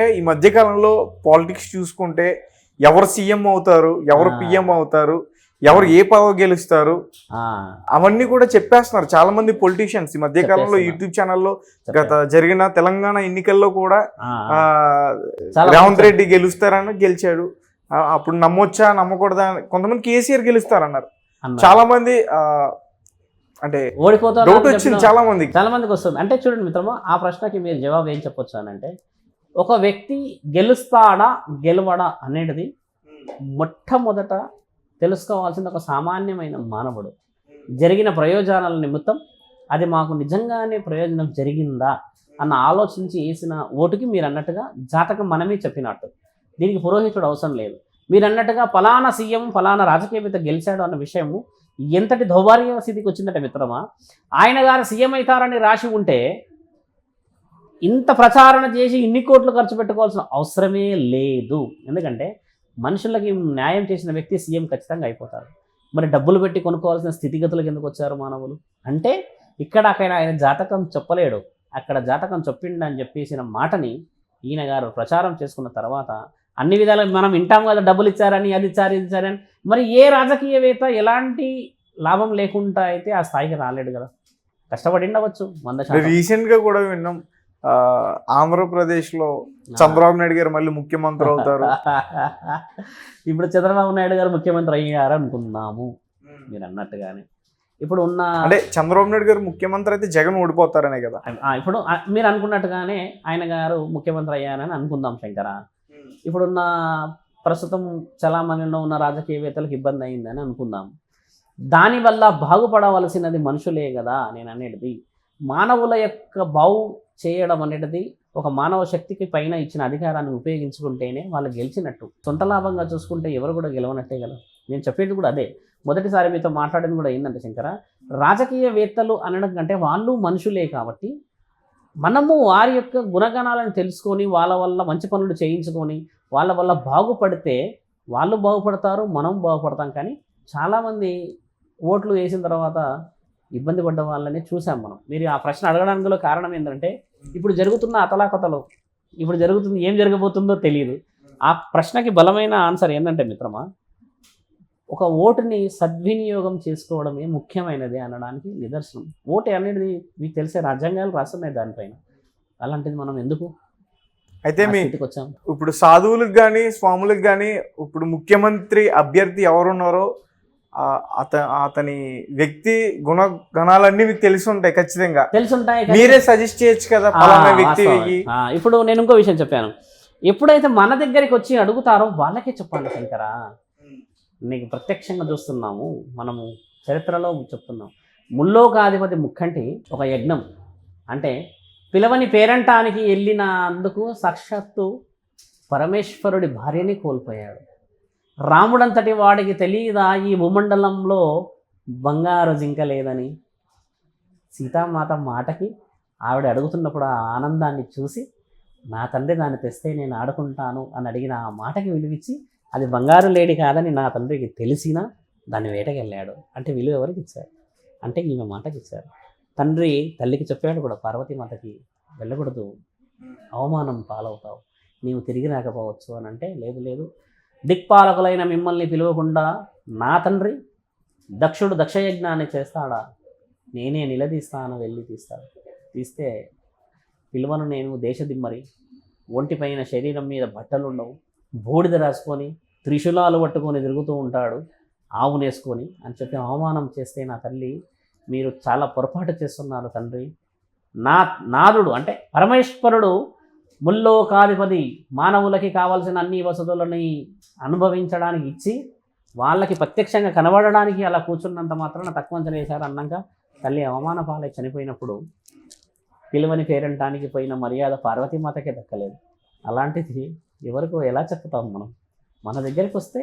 ఈ మధ్యకాలంలో పాలిటిక్స్ చూసుకుంటే ఎవరు సీఎం అవుతారు, ఎవరు పిఎం అవుతారు, ఎవరు ఏ పదవి గెలుస్తారు అవన్నీ కూడా చెప్పేస్తున్నారు చాలా మంది పొలిటీషియన్స్. ఈ మధ్యకాలంలో యూట్యూబ్ ఛానల్లో గత జరిగిన తెలంగాణ ఎన్నికల్లో కూడా రేవంత్ రెడ్డి గెలుస్తారని గెలిచాడు. అప్పుడు నమ్మొచ్చా నమ్మకూడదా, కొంతమంది కేసీఆర్ గెలుస్తారన్నారు. చాలా మంది అంటే ఓడిపోతారు, డౌట్ వచ్చింది చాలా మందికి వస్తుంది. అంటే చూడండి మిత్రమా, ఆ ప్రశ్నకి మీరు జవాబు ఏం చెప్పొచ్చు అని అంటే, ఒక వ్యక్తి గెలుస్తాడా గెలవడా అనేది మొట్టమొదట తెలుసుకోవాల్సింది ఒక సామాన్యమైన మానవుడు. జరిగిన ప్రయోజనాల నిమిత్తం అది మాకు నిజంగానే ప్రయోజనం జరిగిందా అన్న ఆలోచించి వేసిన ఓటుకి మీరు అన్నట్టుగా జాతకం మనమే చెప్పినట్టు, దీనికి పురోహితుడు అవసరం లేదు. మీరు అన్నట్టుగా ఫలానా సీఎం ఫలానా రాజకీయవేత్త గెలిచాడు అన్న విషయము ఎంతటి దౌర్భాగ్య స్థితికి వచ్చిందంటే మిత్రమా, ఆయన గారు సీఎం అవుతారని రాసి ఉంటే ఇంత ప్రచారణ చేసి ఇన్ని కోట్లు ఖర్చు పెట్టుకోవాల్సిన అవసరమే లేదు. ఎందుకంటే మనుషులకి న్యాయం చేసిన వ్యక్తి సీఎం ఖచ్చితంగా అయిపోతారు. మరి డబ్బులు పెట్టి కొనుక్కోవాల్సిన స్థితిగతులకు ఎందుకు వచ్చారు మానవులు అంటే, ఇక్కడ ఆయన జాతకం చెప్పలేడు, అక్కడ జాతకం చెప్పిండని చెప్పేసిన మాటని ఈయన గారు ప్రచారం చేసుకున్న తర్వాత అన్ని విధాలు మనం వింటాం కదా, డబ్బులు ఇచ్చారని, అది ఇచ్చారు ఇది ఇచ్చారని. మరి ఏ రాజకీయవేత్త ఎలాంటి లాభం లేకుండా అయితే ఆ స్థాయికి రాలేడు కదా, కష్టపడి ఉండవచ్చు 100%. రీసెంట్గా కూడా విన్నాం, ఆంధ్రప్రదేశ్లో చంద్రబాబు నాయుడు గారు మళ్ళీ ముఖ్యమంత్రి అవుతారు. ఇప్పుడు చంద్రబాబు నాయుడు గారు ముఖ్యమంత్రి అయ్యారు అనుకుందాము మీరు అన్నట్టుగానే. ఇప్పుడు ఉన్న అంటే చంద్రబాబు నాయుడు గారు ముఖ్యమంత్రి అయితే జగన్ ఓడిపోతారనే కదా. ఇప్పుడు మీరు అనుకున్నట్టుగానే ఆయన గారు ముఖ్యమంత్రి అయ్యారని అనుకుందాం శంకర. ఇప్పుడున్న ప్రస్తుతం చలామణిలో ఉన్న రాజకీయవేత్తలకు ఇబ్బంది అయిందని అనుకుందాం. దానివల్ల బాగుపడవలసినది మనుషులే కదా నేను అనేది. మానవుల యొక్క బాగు చేయడం అనేది ఒక మానవ శక్తికి పైన ఇచ్చిన అధికారాన్ని ఉపయోగించుకుంటేనే వాళ్ళు గెలిచినట్టు. సొంత లాభంగా చూసుకుంటే ఎవరు కూడా గెలవనట్టే కదా. నేను చెప్పేది కూడా అదే. మొదటిసారి మీతో మాట్లాడింది కూడా ఏంటంటే శంకర, రాజకీయవేత్తలు అనడం కంటే వాళ్ళు మనుషులే కాబట్టి మనము వారి యొక్క గుణగణాలను తెలుసుకొని వాళ్ళ వల్ల మంచి పనులు చేయించుకొని వాళ్ళ వల్ల బాగుపడితే వాళ్ళు బాగుపడతారు, మనం బాగుపడతాం. కానీ చాలామంది ఓట్లు వేసిన తర్వాత ఇబ్బంది పడ్డ వాళ్ళని చూసాం మనం. మీరు ఆ ప్రశ్న అడగడానికి కారణం ఏంటంటే, ఇప్పుడు జరుగుతున్న అతలాకతలు, ఇప్పుడు జరుగుతుంది ఏం జరగబోతుందో తెలియదు. ఆ ప్రశ్నకి బలమైన ఆన్సర్ ఏంటంటే మిత్రమా, ఒక ఓటుని సద్వినియోగం చేసుకోవడమే ముఖ్యమైనది అనడానికి నిదర్శనం. ఓటు అనేది మీకు తెలిసే రాజ్యాంగాలు రాస్తున్నాయి దానిపైన. అలాంటిది మనం ఎందుకు అయితే వచ్చాం? ఇప్పుడు సాధువులకు కానీ స్వాములకు కానీ ఇప్పుడు ముఖ్యమంత్రి అభ్యర్థి ఎవరున్నారో అతని వ్యక్తి గుణగణాలన్నీ మీకు తెలిసి ఉంటాయి, ఖచ్చితంగా తెలిసి ఉంటాయి. మీరే సజెస్ట్ చేయొచ్చు కదా పలానా వ్యక్తి. ఇప్పుడు నేను ఇంకో విషయం చెప్పాను, ఎప్పుడైతే మన దగ్గరికి వచ్చి అడుగుతారో వాళ్ళకే చెప్పాలి శంకరా. నీకు ప్రత్యక్షంగా చూస్తున్నాము, మనము చరిత్రలో చెప్తున్నాం. ముల్లోకాధిపతి ముక్కంటి ఒక యజ్ఞం అంటే పిలవని పేరంటానికి వెళ్ళినందుకు సాక్షాత్తు పరమేశ్వరుడి భార్యని కోల్పోయాడు. రాముడంతటి వాడికి తెలియదా ఈ భూమండలంలో బంగారు జింక లేదని? సీతామాత మాటకి ఆవిడ అడుగుతున్నప్పుడు ఆ ఆనందాన్ని చూసి, నా తండ్రి దాన్ని తెస్తే నేను ఆడుకుంటాను అని అడిగిన ఆ మాటకి విలువిచ్చి, అది బంగారు లేడి కాదని నా తండ్రికి తెలిసినా దాన్ని వేటకెళ్ళాడు. అంటే విలువ ఎవరికి ఇచ్చారు అంటే ఈమె మాటకి ఇచ్చారు. తండ్రి తల్లికి చెప్పాడు కూడా, పార్వతీమాతకి వెళ్ళకూడదు, అవమానం పాలవుతావు, నీవు తిరిగి రాకపోవచ్చు అని. అంటే లేదు లేదు, దిక్పాలకులైన మిమ్మల్ని పిలవకుండా నా తండ్రి దక్షుడు దక్షయజ్ఞాన్ని చేస్తాడా, నేనే నిలదీస్తాను, వెళ్ళి తీస్తాడు. తీస్తే పిలువను నేను దేశదిమ్మరి, ఒంటిపైన శరీరం మీద బట్టలుండవు, బూడిద రాసుకొని త్రిశూలాలు పట్టుకొని తిరుగుతూ ఉంటాడు ఆవునేసుకొని అని చెప్పి అవమానం చేస్తే, నా తల్లి మీరు చాలా పొరపాటు చేస్తున్నారు తండ్రి. నాదుడు అంటే పరమేశ్వరుడు ముల్లోకాధిపతి మానవులకి కావాల్సిన అన్ని వసతులని అనుభవించడానికి ఇచ్చి వాళ్ళకి ప్రత్యక్షంగా కనబడడానికి అలా కూర్చున్నంత మాత్రాన తక్కువ అంచనా వేశారు అన్నాక తల్లి అవమాన పాలై చనిపోయినప్పుడు పిలువని పేరంటానికి పోయిన మర్యాద పార్వతీమాతకే దక్కలేదు. అలాంటిది ఎవరికి ఎలా చెప్తాం మనం? మన దగ్గరికి వస్తే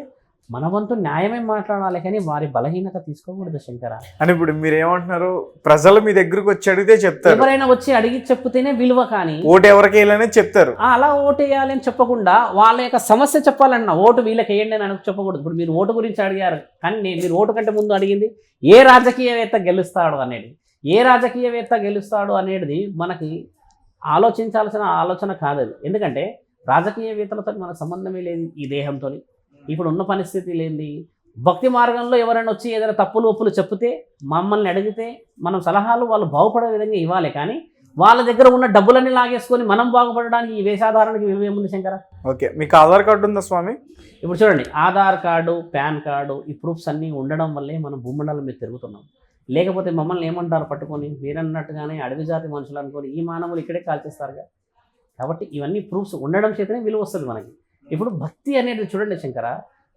మన వంతు న్యాయమే మాట్లాడాలి, కానీ వారి బలహీనత తీసుకోకూడదు శంకర. అని ఇప్పుడు మీరు ఏమంటున్నారు, ప్రజలు మీ దగ్గరకు వచ్చి అడిగితే చెప్తారు, ఎవరైనా వచ్చి అడిగి చెప్తేనే విలువ. కానీ ఓటు ఎవరికి వేయాలని చెప్తారు. అలా ఓటు వేయాలని చెప్పకుండా వాళ్ళ యొక్క సమస్య చెప్పాలన్నా, ఓటు వీళ్ళకి వేయండి అని చెప్పకూడదు. ఇప్పుడు మీరు ఓటు గురించి అడిగారు, కానీ మీరు ఓటు కంటే ముందు అడిగింది ఏ రాజకీయవేత్త గెలుస్తాడు అనేది. ఏ రాజకీయవేత్త గెలుస్తాడు అనేది మనకి ఆలోచించాల్సిన ఆలోచన కాదు అది. ఎందుకంటే రాజకీయవేత్తలతో మనకు సంబంధమే లేదు ఈ దేహంతో. ఇప్పుడు ఉన్న పరిస్థితి లేనిది భక్తి మార్గంలో ఎవరైనా వచ్చి ఏదైనా తప్పులు ఒప్పులు చెప్తే మమ్మల్ని అడిగితే మనం సలహాలు వాళ్ళు బాగుపడే విధంగా ఇవ్వాలి, కానీ వాళ్ళ దగ్గర ఉన్న డబ్బులన్నీ లాగేసుకొని మనం బాగుపడడానికి ఈ వేషాధారణకి విలువేముంది శంకర? ఓకే, మీకు ఆధార్ కార్డు ఉందా స్వామి? ఇప్పుడు చూడండి, ఆధార్ కార్డు, పాన్ కార్డు, ఈ ప్రూఫ్స్ అన్నీ ఉండడం వల్లే మనం భూమండలం మీద తిరుగుతున్నాం. లేకపోతే మమ్మల్ని ఏమంటారు పట్టుకొని, మీరన్నట్టుగానే అడవి జాతి మనుషులు అనుకొని ఈ మానవులు ఇక్కడే కాల్చేస్తారుగా. కాబట్టి ఇవన్నీ ప్రూఫ్స్ ఉండడం చేతనే విలువ వస్తుంది మనకి. ఇప్పుడు భక్తి అనేది చూడండి శంకర,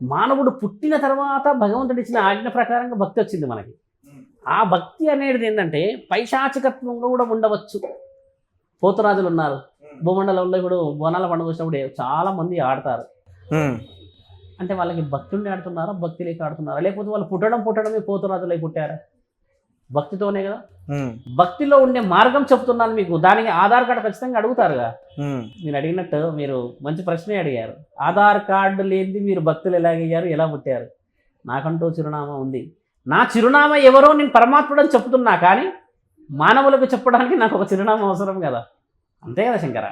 మానవుడు పుట్టిన తర్వాత భగవంతుడు ఇచ్చిన ఆజ్ఞ ప్రకారంగా భక్తి వచ్చింది మనకి. ఆ భక్తి అనేది ఏంటంటే పైశాచికత్వంగా కూడా ఉండవచ్చు. పోతురాజులు ఉన్నారు భూమండలంలో. ఇప్పుడు బోనాల పండుగ వచ్చినప్పుడు చాలా మంది ఆడతారు. అంటే వాళ్ళకి భక్తి ఉండి ఆడుతున్నారా, భక్తి లేక ఆడుతున్నారా? లేకపోతే వాళ్ళు పుట్టడమే పోతురాజులై పుట్టారా? భక్తితోనే కదా. భక్తిలో ఉండే మార్గం చెప్తున్నాను మీకు. దానికి ఆధార్ కార్డు ఖచ్చితంగా అడుగుతారుగా. మీరు అడిగినట్టు మీరు మంచి ప్రశ్నే అడిగారు. ఆధార్ కార్డు లేనిది మీరు భక్తులు ఎలాగయ్యారు, ఎలా పుట్టారు? నాకంటూ చిరునామా ఉంది. నా చిరునామా ఎవరో నేను పరమాత్ముడని చెప్తున్నా, కానీ మానవులకు చెప్పడానికి నాకు ఒక చిరునామా అవసరం కదా. అంతే కదా శంకర.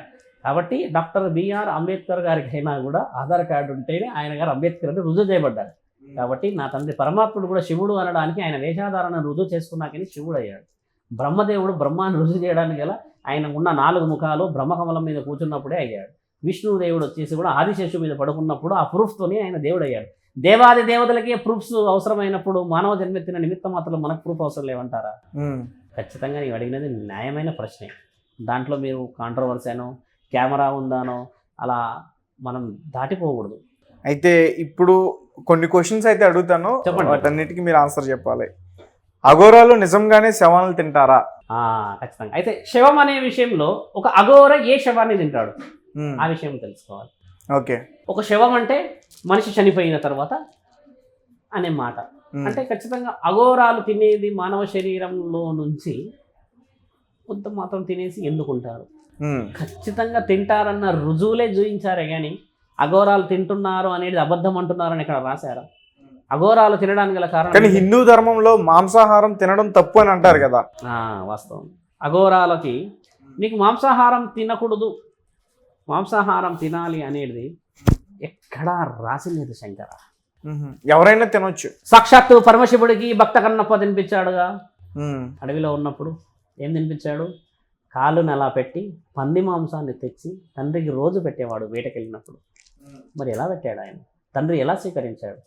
కాబట్టి డాక్టర్ బిఆర్ అంబేద్కర్ గారికైనా కూడా ఆధార్ కార్డు ఉంటేనే ఆయన గారు అంబేద్కర్ అని రుజువు చేయబడ్డారు. కాబట్టి నా తండ్రి పరమాత్ముడు కూడా శివుడు అనడానికి ఆయన వేషాధారణను రుజువు చేసుకున్నాకని శివుడు అయ్యాడు. బ్రహ్మదేవుడు బ్రహ్మాన్ని రుజువు చేయడానికి గల ఆయన ఉన్న 4 ముఖాలు బ్రహ్మకమలం మీద కూర్చున్నప్పుడే అయ్యాడు. విష్ణుదేవుడు వచ్చేసి కూడా ఆదిశేషు మీద పడుకున్నప్పుడు ఆ ప్రూఫ్తోనే ఆయన దేవుడు అయ్యాడు. దేవాది దేవతలకే ప్రూఫ్స్ అవసరమైనప్పుడు మానవ జన్మెత్తిన నిమిత్త మాత్రం మనకు ప్రూఫ్ అవసరం లేవంటారా? ఖచ్చితంగా నీవు అడిగినది న్యాయమైన ప్రశ్నే. దాంట్లో మీరు కాంట్రవర్సీ అనో కెమెరా ఉందానో అలా మనం దాటిపోకూడదు. అయితే ఇప్పుడు కొన్ని క్వశ్చన్స్ అయితే అడుగుతాను, వాటన్నిటికీ మీరు ఆన్సర్ చెప్పాలి. అఘోరాలు నిజంగానే శవాలను తింటారా? ఖచ్చితంగా. అయితే శవం అనే విషయంలో ఒక అఘోర ఏ శవాన్ని తింటాడు ఆ విషయం తెలుసుకోవాలి. ఓకే, ఒక శవం అంటే మనిషి చనిపోయిన తర్వాత అనే మాట. అంటే ఖచ్చితంగా అఘోరాలు తినేది మానవ శరీరంలో నుంచి కొంత మాత్రం తినేసి ఎందుకుంటారు? ఖచ్చితంగా తింటారన్న రుజువులే చూపించారే కానీ అఘోరాలు తింటున్నారు అనేది అబద్ధం అంటున్నారని ఇక్కడ రాశారా? అఘోరాలు తినడానికి గల కారణం, కానీ హిందూ ధర్మంలో మాంసాహారం తినడం తప్పు అని అంటారు కదా. వాస్తవం. అఘోరాలకి నీకు మాంసాహారం తినకూడదు, మాంసాహారం తినాలి అనేది ఎక్కడా రాసి లేదు శంకర. ఎవరైనా తినొచ్చు. సాక్షాత్తు పరమశివుడికి భక్త కన్నప్ప తినిపించాడుగా. అడవిలో ఉన్నప్పుడు ఏం తినిపించాడు? కాలుని అలా పెట్టి పంది మాంసాన్ని తెచ్చి తండ్రికి రోజు పెట్టేవాడు వేటకెళ్ళినప్పుడు. మరి ఎలా పెట్టాడు ఆయన? తండ్రి ఎలా స్వీకరించాడు?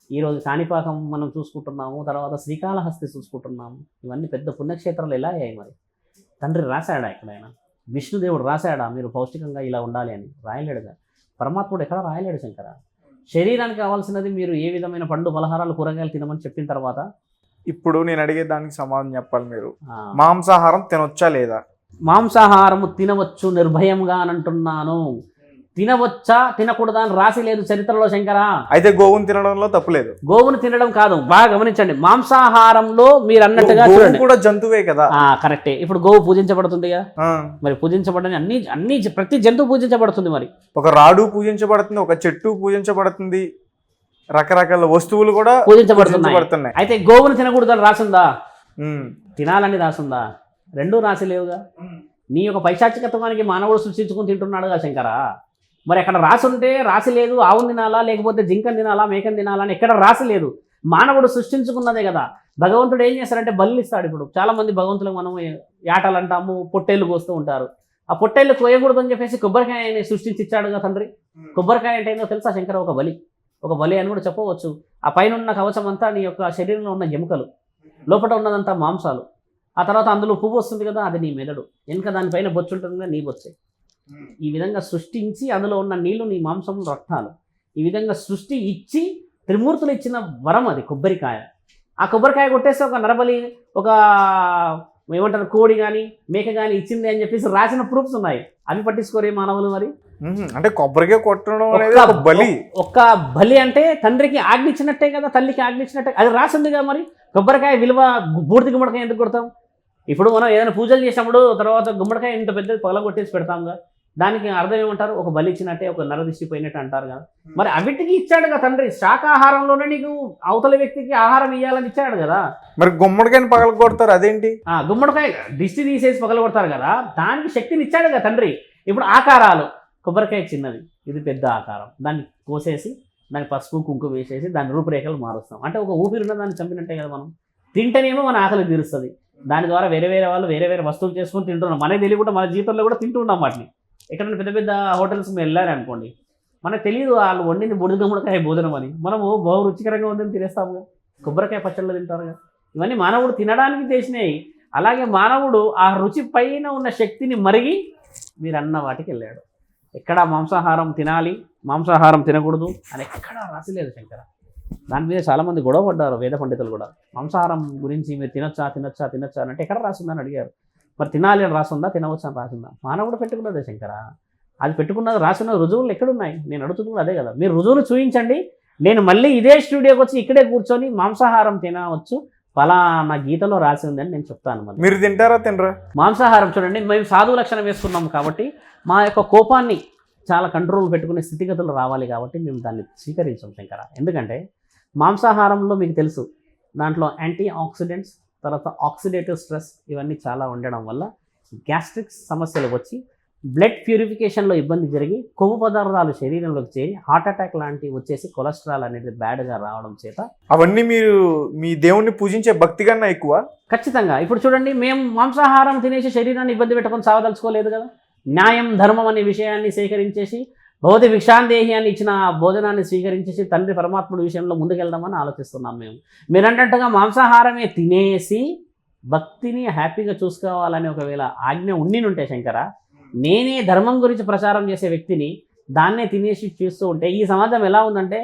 ఈరోజు కాణిపాకం మనం చూసుకుంటున్నాము, తర్వాత శ్రీకాళహస్తి చూసుకుంటున్నాము. ఇవన్నీ పెద్ద పుణ్యక్షేత్రాలు ఎలా అయ్యాయి? మరి తండ్రి రాశాడా ఎక్కడైనా? విష్ణుదేవుడు రాశాడా మీరు పౌష్టికంగా ఇలా ఉండాలి అని? రాయలేడుగా. పరమాత్ముడు ఎక్కడ రాయలేడు శంకర. శరీరానికి కావాల్సినది మీరు ఏ విధమైన పండు పలహారాలు కూరగాయలు తినమని చెప్పిన తర్వాత ఇప్పుడు నేను అడిగే దానికి సమాధానం చెప్పాలి మీరు. మాంసాహారం తినొచ్చా లేదా? మాంసాహారము తినవచ్చు నిర్భయంగా అని అంటున్నాను. తినవచ్చా తినకూడదా అని రాసి లేదు చరిత్రలో శంకర. అయితే గోవును తినడంలో తప్పు లేదు. గోవును తినడం కాదు, బాగా గమనించండి. మాంసాహారంలో మీరు అన్నట్టుగా కూడా జంతువే కదా. కరెక్టే. ఇప్పుడు గోవు పూజించబడుతుందిగా. మరి పూజించబడని అన్ని ప్రతి జంతువు పూజించబడుతుంది. మరి ఒక రాడు పూజించబడుతుంది, ఒక చెట్టు పూజించబడుతుంది, రకరకాల వస్తువులు కూడా పూజించబడుతున్నాయి. అయితే గోవును తినకూడదని రాసిందా? తినాలని రాసిందా? రెండూ రాసి లేవుగా. నీ యొక్క పైశాచికత్వానికి మానవుడు సృష్టించుకుని తింటున్నాడుగా శంకర. మరి అక్కడ రాసి ఉంటే రాసి లేదు, ఆవును తినాలా లేకపోతే జింకను తినాలా మేకను తినాలా అని ఎక్కడ రాసి లేదు. మానవుడు సృష్టించుకున్నదే కదా. భగవంతుడు ఏం చేస్తారంటే బలులు ఇస్తాడు. ఇప్పుడు చాలామంది భగవంతులకు మనం యాటలు అంటాము, పొట్టేళ్ళు కోస్తూ ఉంటారు. ఆ పొట్టేళ్ళు కోయకూడదు అని చెప్పేసి కొబ్బరికాయని సృష్టించి ఇచ్చాడుగా తండ్రి. కొబ్బరికాయ అంటే ఏందో తెలుసా శంకర? ఒక బలి అని కూడా చెప్పవచ్చు. ఆ పైన ఉన్న కవచం అంతా నీ యొక్క శరీరంలో ఉన్న ఎముకలు, లోపల ఉన్నదంతా మాంసాలు. ఆ తర్వాత అందులో పువ్వు వస్తుంది కదా, అది నీ మెదడు. వెనుక దానిపైన బొచ్చు ఉంటుంది కదా, నీ బొచ్చే. ఈ విధంగా సృష్టించి అందులో ఉన్న నీళ్లు నీ మాంసము రక్తాలు. ఈ విధంగా సృష్టి ఇచ్చి త్రిమూర్తులు ఇచ్చిన వరం అది కొబ్బరికాయ. ఆ కొబ్బరికాయ కొట్టేస్తే ఒక నరబలి, ఒక ఏమంటారు కోడి కానీ మేక కానీ ఇచ్చింది అని చెప్పేసి రాసిన ప్రూఫ్స్ ఉన్నాయి. అవి పట్టించుకోరే మానవులు. మరి అంటే కొబ్బరికాయ కొట్టడం అనేది బలి. ఒక్క బలి అంటే తండ్రికి ఆజ్ఞించినట్టే కదా, తల్లికి ఆజ్ఞించినట్టే. అది రాసిందిగా. మరి కొబ్బరికాయ విలువ బూడిద గుమ్మడికాయ ఎందుకు కొడతాం? ఇప్పుడు మనం ఏదైనా పూజలు చేసినప్పుడు తర్వాత గుమ్మడికాయ ఇంత పెద్దది పగలగొట్టేసి పెడతాంగా. దానికి అర్థం ఏమంటారు? ఒక బలి ఇచ్చినట్టే, ఒక నరదిష్టి పోయినట్టు అంటారు కదా. మరి అవిటికి ఇచ్చాడుగా తండ్రి. శాకాహారంలోనే నీకు అవతల వ్యక్తికి ఆహారం ఇవ్వాలని ఇచ్చాడు కదా. మరి గుమ్మడికాయని పగల కొడతారు, అదేంటి? గుమ్మడికాయ దిష్టి తీసేసి పగల కొడతారు కదా, దానికి శక్తిని ఇచ్చాడుగా తండ్రి. ఇప్పుడు ఆకారాలు, కొబ్బరికాయ చిన్నది, ఇది పెద్ద ఆకారం, దాన్ని కోసేసి దాన్ని పసుపు కుంకుమ వేసేసి దాని రూపురేఖలు మారుస్తాం. అంటే ఒక ఊపిరి ఉన్న దాన్ని చంపినట్టే కదా. మనం తింటేనేమో మన ఆకలి తీరుస్తుంది, దాని ద్వారా వేరే వేరే వాళ్ళు వేరే వేరే వస్తువులు చేసుకొని తింటున్నాం. మనకి తెలియకుండా మన జీవితంలో కూడా తింటున్నాం వాటిని. ఎక్కడైనా పెద్ద పెద్ద హోటల్స్ మేము వెళ్ళారనుకోండి, మనకు తెలియదు వాళ్ళు వండింది బుడిగముడికాయ భోజనం అని, మనము బహు రుచికరంగా ఉందని తినేస్తాముగా. కొబ్బరికాయ పచ్చళ్ళు తింటారుగా. ఇవన్నీ మానవుడు తినడానికి చేసినాయి. అలాగే మానవుడు ఆ రుచి పైన ఉన్న శక్తిని మరిగి మీరు అన్న వాటికి వెళ్ళాడు. ఎక్కడ మాంసాహారం తినాలి, మాంసాహారం తినకూడదు అని ఎక్కడా రాసిలేదు శంకర. దాని మీద చాలామంది గొడవ పడ్డారు వేద పండితులు కూడా. మాంసాహారం గురించి మీరు తినొచ్చా అని అంటే ఎక్కడ రాసిందని అడిగారు. మరి తినాలి అని రాసిందా, తినవచ్చా అని రాసిందా? మానవుడు పెట్టుకున్నదే శంకర. అది పెట్టుకున్నది రాసిన రుజువులు ఎక్కడున్నాయి? నేను అడుగుతుంది కూడా అదే కదా. మీరు రుజువులు చూపించండి, నేను మళ్ళీ ఇదే స్టూడియోకి వచ్చి ఇక్కడే కూర్చొని మాంసాహారం తినవచ్చు, ఫలానా గీతలో రాసి ఉందని నేను చెప్తాను. మళ్ళీ మీరు తింటారా తినరా? మాంసాహారం చూడండి, మేము సాధువు లక్షణం వేసుకున్నాం కాబట్టి మా యొక్క కోపాన్ని చాలా కంట్రోల్ పెట్టుకునే స్థితిగతులు రావాలి కాబట్టి మేము దాన్ని స్వీకరించాం శంకర. ఎందుకంటే మాంసాహారంలో మీకు తెలుసు, దాంట్లో యాంటీ ఆక్సిడెంట్స్, తర్వాత ఆక్సిడేటివ్ స్ట్రెస్ ఇవన్నీ చాలా ఉండడం వల్ల గ్యాస్ట్రిక్ సమస్యలు వచ్చి బ్లడ్ ప్యూరిఫికేషన్లో ఇబ్బంది జరిగి కొవ్వు పదార్థాలు శరీరంలోకి చేరి హార్ట్ అటాక్ లాంటివి వచ్చేసి కొలెస్ట్రాల్ అనేది బ్యాడ్గా రావడం చేత అవన్నీ మీరు మీ దేవుణ్ణి పూజించే భక్తి కన్నా ఎక్కువ. ఖచ్చితంగా. ఇప్పుడు చూడండి, మేము మాంసాహారం తినేసి శరీరాన్ని ఇబ్బంది పెట్టుకొని సావదలుచుకోలేదు కదా. న్యాయం ధర్మం అనే విషయాన్ని సేకరించేసి భౌతి భిక్షాందేహి అని ఇచ్చిన భోజనాన్ని స్వీకరించేసి తండ్రి పరమాత్ముడి విషయంలో ముందుకెళ్దామని ఆలోచిస్తున్నాం మేము. మీరంటట్టుగా మాంసాహారమే తినేసి భక్తిని హ్యాపీగా చూసుకోవాలని ఒకవేళ ఆజ్ఞ ఉంటే శంకర, నేనే ధర్మం గురించి ప్రచారం చేసే వ్యక్తిని దాన్నే తినేసి చూస్తూ ఉంటే ఈ సమాజం ఎలా ఉందంటే,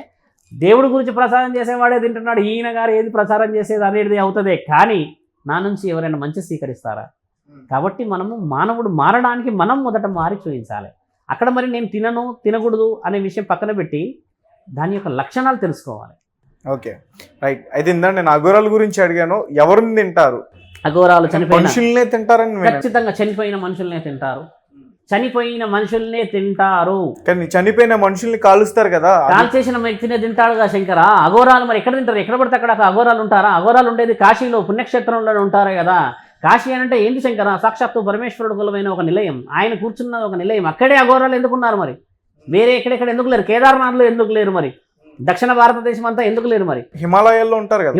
దేవుడి గురించి ప్రచారం చేసేవాడే తింటున్నాడు, ఈయన గారు ఏది ప్రచారం చేసేది అనేది అవుతుందే కానీ నా నుంచి ఎవరైనా మంచి స్వీకరిస్తారా? కాబట్టి మనము మానవుడు మారడానికి మనం మొదట మారి చూపించాలి. అక్కడ మరి నేను తినకూడదు అనే విషయం పక్కన పెట్టి దాని యొక్క లక్షణాలు తెలుసుకోవాలి. Okay, right. అయితే ఇందాక నేను అఘోరాల గురించి అడిగాను, ఎవరిని తింటారు? అఘోరాలు చనిపోయిన మనుషుల్నే తింటారని. ఖచ్చితంగా చనిపోయిన మనుషుల్నే తింటారు. చనిపోయిన మనుషుల్నే తింటారు. కానీ చనిపోయిన మనుషుల్ని కాలుస్తారు కదా, కాల్ చేసిన వ్యక్తినే తింటాడుగా శంకర. అఘోరాలు మరి ఎక్కడ తింటారు? ఎక్కడ పడితే అక్కడ అఘోరాలు ఉంటారా? అఘోరాలు ఉండేది కాశీలో పుణ్యక్షేత్రంలో ఉంటారు కదా. కాశీ అంటే ఏంటి శంకర? సాక్షాత్తు పరమేశ్వరుడు కులమైన ఒక నిలయం, ఆయన కూర్చున్న ఒక నిలయం. అక్కడే అఘోరాలు ఎందుకున్నారు మరి? వేరే ఎక్కడెక్కడ ఎందుకు లేరు? కేదార్నాథ్లో ఎందుకు లేరు మరి? దక్షిణ భారతదేశం అంతా ఎందుకు లేరు మరి? హిమాలయాల్లో ఉంటారు కదా.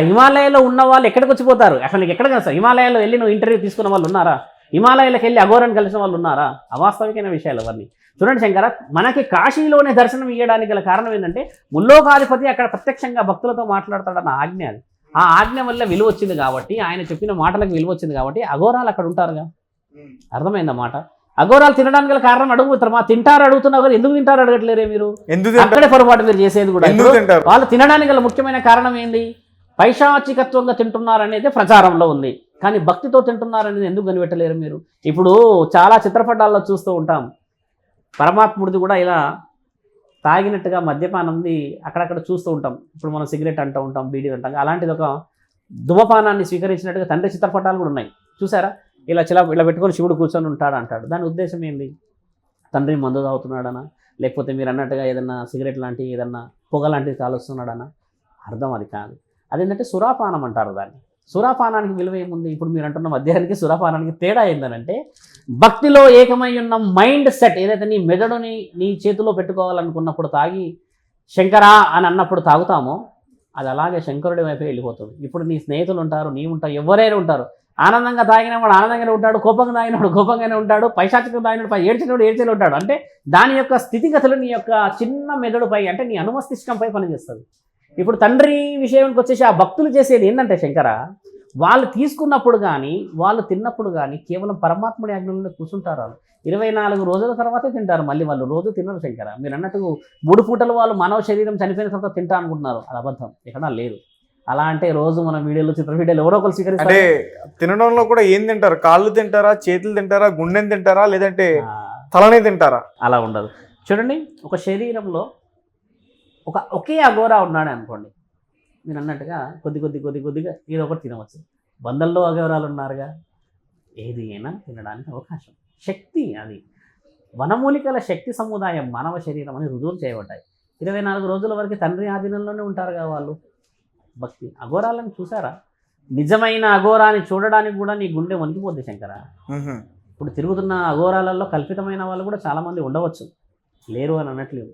హిమాలయాల్లో ఉన్న వాళ్ళు ఎక్కడికి వచ్చిపోతారు? అసలు నీకు ఎక్కడ కదా హిమాలయాల్లో వెళ్ళి నువ్వు ఇంటర్వ్యూ తీసుకున్న వాళ్ళు ఉన్నారా? హిమాలయాలకు వెళ్ళి అఘోరాన్ని కలిసిన వాళ్ళు ఉన్నారా? అవాస్తవికమైన విషయాలు అవన్నీ. చూడండి శంకర, మనకి కాశీలోనే దర్శనం ఇవ్వడానికి గల కారణం ఏంటంటే ముల్లోకాధిపతి అక్కడ ప్రత్యక్షంగా భక్తులతో మాట్లాడతాడన్న ఆజ్ఞ. అది ఆ ఆజ్ఞ వల్ల విలువ వచ్చింది కాబట్టి, ఆయన చెప్పిన మాటలకు విలువ వచ్చింది కాబట్టి అఘోరాలు అక్కడ ఉంటారుగా. అర్థమైందన్నమాట. అఘోరాలు తినడానికి గల కారణం అడుగుతారు. మా తింటారు అడుగుతున్నా కదా, ఎందుకు తింటారు అడగట్లేరే మీరు? అక్కడే పొరపాటు మీరు చేసేది కూడా. వాళ్ళు తినడానికి గల ముఖ్యమైన కారణం ఏంది? పైశాచికత్వంగా తింటున్నారు అనేది ప్రచారంలో ఉంది, కానీ భక్తితో తింటున్నారు అనేది ఎందుకు కనిపెట్టలేరు మీరు? ఇప్పుడు చాలా చిత్రపటాల్లో చూస్తూ ఉంటాం, పరమాత్ముడిది కూడా ఇలా తాగినట్టుగా మద్యపానంది అక్కడక్కడ చూస్తూ ఉంటాం. ఇప్పుడు మనం సిగరెట్ అంటూ ఉంటాం, బీడీ అంటాం. అలాంటిది ఒక ధూమపానాన్ని స్వీకరించినట్టుగా తండ్రి చిత్రపటాలు కూడా ఉన్నాయి, చూసారా? ఇలా ఇలా పెట్టుకొని శివుడు కూర్చొని ఉంటాడు అంటాడు. దాని ఉద్దేశం ఏంది? తండ్రి మందు తాగుతున్నాడనా, లేకపోతే మీరు అన్నట్టుగా ఏదన్నా సిగరెట్ లాంటి ఏదన్నా పొగ లాంటిది కాలుస్తున్నాడనా? అర్థం అది కాదు. అదేంటంటే సురాపానం అంటారు దాన్ని. సురాపానానికి విలువ ఏముంది? ఇప్పుడు మీరు అంటున్న మద్యానికి సురాపానానికి తేడా ఏంటంటే, భక్తిలో ఏకమై ఉన్న మైండ్ సెట్ ఏదైతే నీ మెదడుని నీ చేతిలో పెట్టుకోవాలనుకున్నప్పుడు తాగి శంకరా అని అన్నప్పుడు తాగుతామో అది అలాగే శంకరుడి వైపే వెళ్ళిపోతుంది. ఇప్పుడు నీ స్నేహితులు ఉంటారు, నీ ఉంటారు, ఎవరైనా ఉంటారు. ఆనందంగా తాగినవాడు ఆనందంగానే ఉంటాడు, కోపంగా తాగినవాడు కోపంగానే ఉంటాడు, పైశాచికంగా తాగినప్పుడు ఏడ్చినవాడు ఏడ్చేనే ఉంటాడు. అంటే దాని యొక్క స్థితిగతులు నీ యొక్క చిన్న మెదడుపై, అంటే నీ అనుమస్తిష్కంపై పనిచేస్తుంది. ఇప్పుడు తండ్రి విషయానికి వచ్చేసి ఆ భక్తులు చేసేది ఏంటంటే శంకర, వాళ్ళు తీసుకున్నప్పుడు కానీ వాళ్ళు తిన్నప్పుడు కానీ కేవలం పరమాత్ముడి ఆజ్ఞలో కూర్చుంటారు. వాళ్ళు 24 రోజుల తర్వాతే తింటారు, మళ్ళీ వాళ్ళు రోజు తినరు శంకర. మీరు అన్నట్టు 3 పూటలు వాళ్ళు మానవ శరీరం చనిపోయిన తర్వాత తింటా అనుకుంటున్నారు, అది అబద్ధం, ఎక్కడా లేదు. అలా అంటే రోజు మన వీడియోలో చిత్ర వీడియోలు ఎవరో ఒకరు స్వీకరిస్తారు. అంటే తినడంలో కూడా ఏం తింటారు? కాళ్ళు తింటారా, చేతులు తింటారా, గుండెని తింటారా, లేదంటే తలనే తింటారా? అలా ఉండదు. చూడండి, ఒక శరీరంలో ఒకే అఘోరా ఉన్నాడు అనుకోండి, మీరు అన్నట్టుగా కొద్దిగా ఏదో ఒకటి తినవచ్చు. వందల్లో అఘోరాలు ఉన్నారుగా, ఏది అయినా తినడానికి అవకాశం. శక్తి అది వనమూలికల శక్తి సముదాయం మానవ శరీరం అని రుజువులు చేయబడ్డాయి. 24 రోజుల వరకు తండ్రి ఆధీనంలోనే ఉంటారుగా వాళ్ళు. భక్తి అఘోరాలను చూసారా? నిజమైన అఘోరాన్ని చూడడానికి కూడా నీ గుండె వణికిపోద్ది శంకర. ఇప్పుడు తిరుగుతున్న అఘోరాలలో కల్పితమైన వాళ్ళు కూడా చాలామంది ఉండవచ్చు, లేరు అని అనట్లేదు.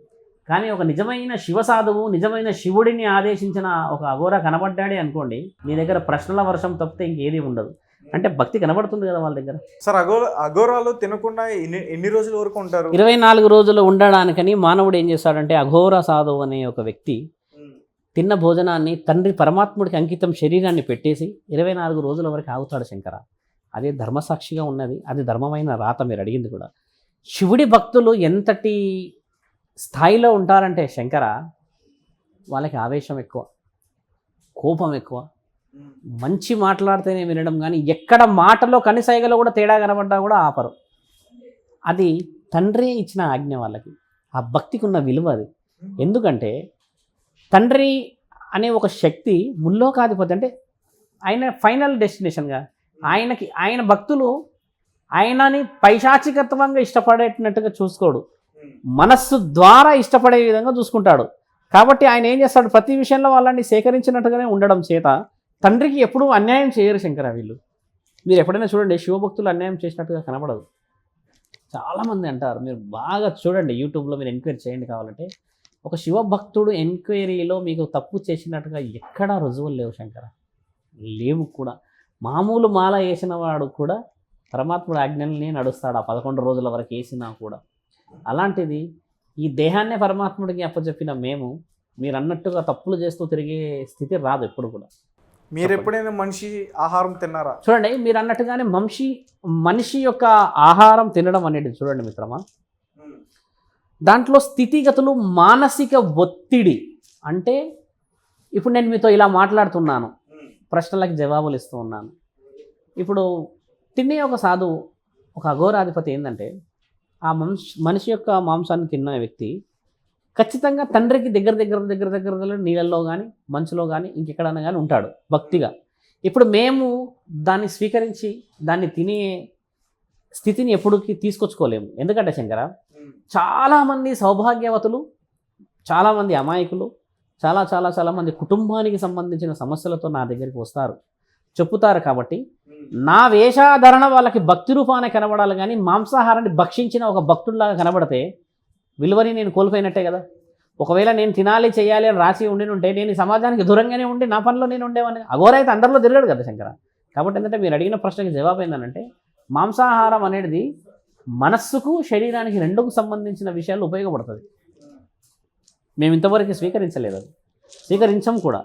కానీ ఒక నిజమైన శివసాధువు, నిజమైన శివుడిని ఆదేశించిన ఒక అఘోర కనబడ్డాడే అనుకోండి, మీ దగ్గర ప్రశ్నల వర్షం తప్పితే ఇంకేది ఉండదు. అంటే భక్తి కనబడుతుంది కదా వాళ్ళ దగ్గర. సార్ అఘోరాలు తినకుండా ఎన్ని రోజుల వరకు ఉంటారు? 24 రోజులు ఉండడానికని మానవుడు ఏం చేస్తాడంటే, అఘోర సాధువు అనే ఒక వ్యక్తి తిన్న భోజనాన్ని తండ్రి పరమాత్ముడికి అంకితం శరీరాన్ని పెట్టేసి 24 రోజుల వరకు ఆగుతాడు శంకర. అదే ధర్మసాక్షిగా ఉన్నది, అది ధర్మమైన రాత. మీరు అడిగింది కూడా. శివుడి భక్తులు ఎంతటి స్థాయిలో ఉంటారంటే శంకర, వాళ్ళకి ఆవేశం ఎక్కువ, కోపం ఎక్కువ, మంచి మాట్లాడితేనే వినడం, కానీ ఎక్కడ మాటలో కనిసైగలో కూడా తేడా కనబడ్డా కూడా ఆపరు. అది తండ్రి ఇచ్చిన ఆజ్ఞ వాళ్ళకి. ఆ భక్తికి ఉన్న విలువ అది. ఎందుకంటే తండ్రి అనే ఒక శక్తి ముల్లోకాధిపతి, అంటే ఆయన ఫైనల్ డెస్టినేషన్గా ఆయన భక్తులు ఆయనని పైశాచికత్వంగా ఇష్టపడేటట్టుగా చూసుకోడు, మనస్సు ద్వారా ఇష్టపడే విధంగా చూసుకుంటాడు. కాబట్టి ఆయన ఏం చేస్తాడు, ప్రతి విషయంలో వాళ్ళని సేకరించినట్టుగానే ఉండడం చేత తండ్రికి ఎప్పుడూ అన్యాయం చేయరు శంకర వీళ్ళు. మీరు ఎప్పుడైనా చూడండి, శివభక్తులు అన్యాయం చేసినట్టుగా కనబడదు. చాలామంది అంటారు, మీరు బాగా చూడండి యూట్యూబ్లో, మీరు ఎంక్వైరీ చేయండి కావాలంటే. ఒక శివభక్తుడు ఎంక్వైరీలో మీకు తప్పు చేసినట్టుగా ఎక్కడా రుజువులు లేవు శంకర, లేవు కూడా. మామూలు మాల వేసిన వాడు కూడా పరమాత్ముడు ఆజ్ఞల్ని నడుస్తాడు, ఆ 11 రోజుల వరకు వేసినా కూడా. అలాంటిది ఈ దేహాన్నే పరమాత్ముడికి అప్పచెప్పిన మేము, మీరు అన్నట్టుగా తప్పులు చేస్తూ తిరిగే స్థితి రాదు ఎప్పుడు కూడా. మీరు ఎప్పుడైనా మనిషి ఆహారం తిన్నారా? చూడండి, మీరు అన్నట్టుగానే మనిషి యొక్క ఆహారం తినడం అనేది చూడండి మిత్రమా, దాంట్లో స్థితిగతులు, మానసిక ఒత్తిడి. అంటే ఇప్పుడు నేను మీతో ఇలా మాట్లాడుతున్నాను, ప్రశ్నలకు జవాబులు ఇస్తూ ఉన్నాను. ఇప్పుడు తినే ఒక సాధువు, ఒక అఘోరాధిపతి ఏంటంటే, ఆ మనిషి యొక్క మాంసాన్ని తిన్న వ్యక్తి ఖచ్చితంగా తండ్రికి దగ్గర నీళ్ళల్లో కానీ మంచులో కానీ ఇంకెక్కడైనా కానీ ఉంటాడు భక్తిగా. ఇప్పుడు మేము దాన్ని స్వీకరించి దాన్ని తినే స్థితిని ఎప్పుడుకి తీసుకొచ్చుకోలేము. ఎందుకంటే శంకర, చాలామంది సౌభాగ్యవతులు, చాలామంది అమాయకులు, చాలామంది కుటుంబానికి సంబంధించిన సమస్యలతో నా దగ్గరికి వస్తారు, చెప్పుతారు. కాబట్టి నా వేషాధరణ వాళ్ళకి భక్తి రూపాన్ని కనబడాలి, కానీ మాంసాహారాన్ని భక్షించిన ఒక భక్తుడిలాగా కనబడితే విలువని నేను కోల్పోయినట్టే కదా. ఒకవేళ నేను తినాలి చేయాలి అని రాసి ఉంటే నేను ఈ సమాజానికి దూరంగానే ఉండి నా పనిలో నేను ఉండేవాడిని. అఘోర అయితే అందరిలో తిరగడు కదా శంకర. కాబట్టి ఏంటంటే, మీరు అడిగిన ప్రశ్నకి జవాబు ఏంటంటే, మాంసాహారం అనేది మనస్సుకు శరీరానికి రెండుకు సంబంధించిన విషయాలు ఉపయోగపడుతుంది. మేము ఇంతవరకు స్వీకరించలేదు, అది స్వీకరించం కూడా.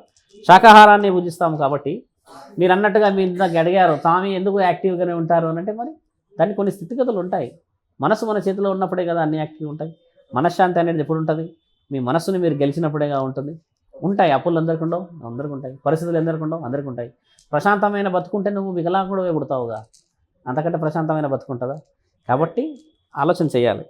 శాకాహారాన్ని పూజిస్తాము. కాబట్టి మీరు అన్నట్టుగా మీ ఇందాక అడిగారు, స్వామి ఎందుకు యాక్టివ్గానే ఉంటారు అని అంటే, మరి దానికి కొన్ని స్థితిగతులు ఉంటాయి. మనసు మన చేతిలో ఉన్నప్పుడే కదా అన్ని యాక్టివ్ ఉంటాయి. మనశ్శాంతి అనేది ఎప్పుడు ఉంటుంది, మీ మనస్సుని మీరు గెలిచినప్పుడేగా ఉంటుంది. ఉంటాయి అప్పులు అందరికీ ఉండవు, అందరికీ ఉంటాయి. పరిస్థితులు ఎందరికీ ఉండవు, అందరికీ ఉంటాయి. ప్రశాంతమైన బతుకుంటే నువ్వు వికలాంగుడు పుడతావుగా, అంతకంటే ప్రశాంతమైన బతుకుంటుందా? కాబట్టి ఆలోచన చేయాలి.